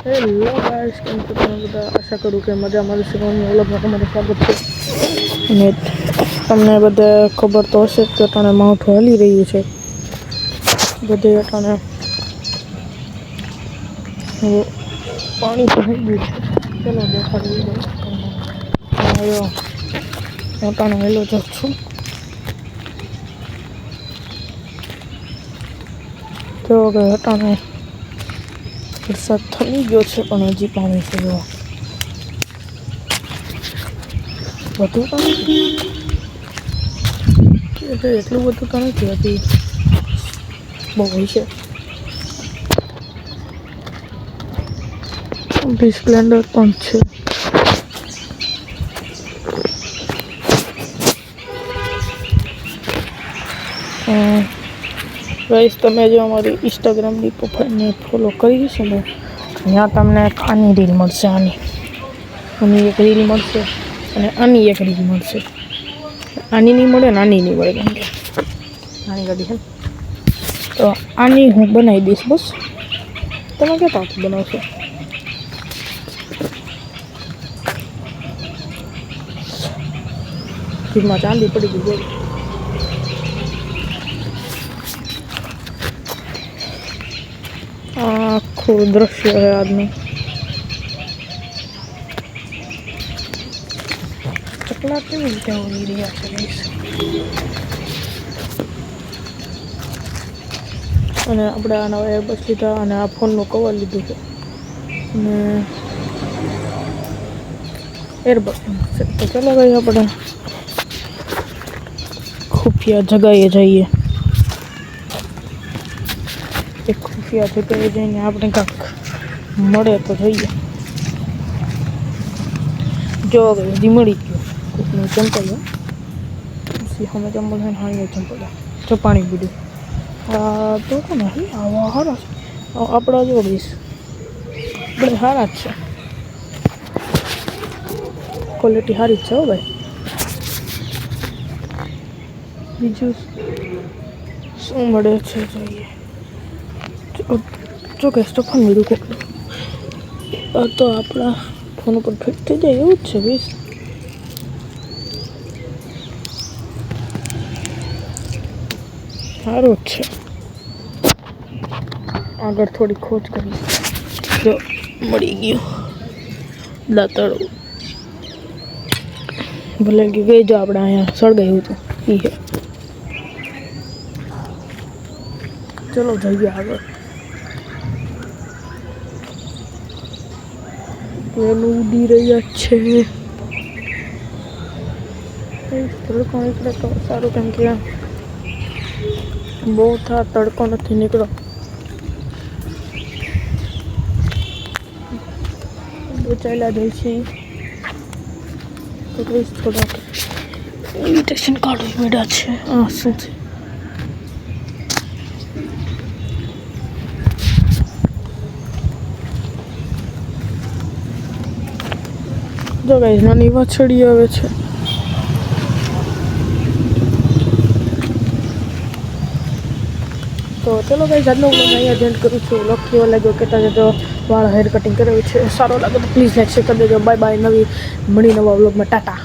Hello guys, કેમ છો તમે બધા? આશા કરું કે મજામાં રહેશો. વ્લોગમાં તમારું સ્વાગત છે. અને તમને બધા ખબર તો હશે કે અટાણે માવઠું હાલી રહ્યું છે બધે. અટાણે પાણી ભરાઈ ગયું છે. ચલો દેખાડી દઉં તમને. હું અટાણે વહેલો જાઉં છું. તો હવે અટાણે વરસાદ થમી ગયો છે, પણ હજી પાણી છે. જો વધુ પાણી છે, એટલું બધું તો નથી. હજી બહુ હોય છે. સ્પ્લેન્ડર પણ છે. ગાઈસ, તમે જો અમારી ઇન્સ્ટાગ્રામની પ્રોફાઇલને ફોલો કરી હશે ને, ત્યાં તમને એક આની રીલ મળશે. આની એક રીલ મળશે અને આની એક રીલ મળશે. આની નહીં મળે ને આની નહીં મળે, કેમ કે આની ગાડી છે. તો આની હું બનાવી દઈશ. બસ તમે કહેતા બનાવશો. ઘીમાં ચાંદી પડી ગઈ બોલ. આખું દ્રશ્ય છે આજનું. ચકલા કેવી રીતે ઉડી રહ્યા છે ગાઈસ. અને આપણે આ નવા એરબડ્સ લીધા અને આ ફોનનું કવર લીધું છે અને એરબડ્સ છે. તો ચાલો ભાઈ, આપણે ખુફિયા જગાએ જઈએ. એક ખુફિયા જગાએ જઈને આપણે કાંક મળે તો જોઈએ. જો હજી મળી ગયો કોકનું ચંપલ. પછી અમે ચંપલ છે ને હાણીએ ચંપલ જો પાણી પીડ્યું. તો કોને આવા સારા છે આપણા જોડીશ. આપણે સારા જ છે, ક્વોલિટી સારી જ છે. હો ભાઈ, બીજું શું મળે છે જોઈએ. જો કે સ્ટફન મેળું કોકનું તો આપણા ફોન ઉપર ફિટ થઈ જાય એવું જ છે. વીસ સારું જ છે. આગળ થોડી ખોજ કરી. જો મળી ગયું દાંતરડું. ભલે ગઈ જો આપણે અહીંયા સળગાયું હતું એ છે. ચલો જઈએ આગળ. એનું ઉડી રહ્યા છે. તડકો નીકળે તો સારું, કેમ કે બહુ તડકો નથી નીકળો. ચાલ્યા જાય છે તો કઈ થોડાક ઇન્વિટેશન કાર્ડ મેળા છે. શું છે? જો ગાઈસ, નાની વાછડી આવે છે. તો ચલો ગાઈસ, આજનો વ્લોગ અહીંયા જ એન્ડ કરું છું. વ્લોગ કેવો લાગ્યો કહેતા જજો. વાળ હેર કટિંગ કરાવ્યું છે. સારો લાગે તો પ્લીઝ લાઈક શેર કરી દેજો. Bye bye. નવી મળી નવા વ્લોગમાં. ટાટા.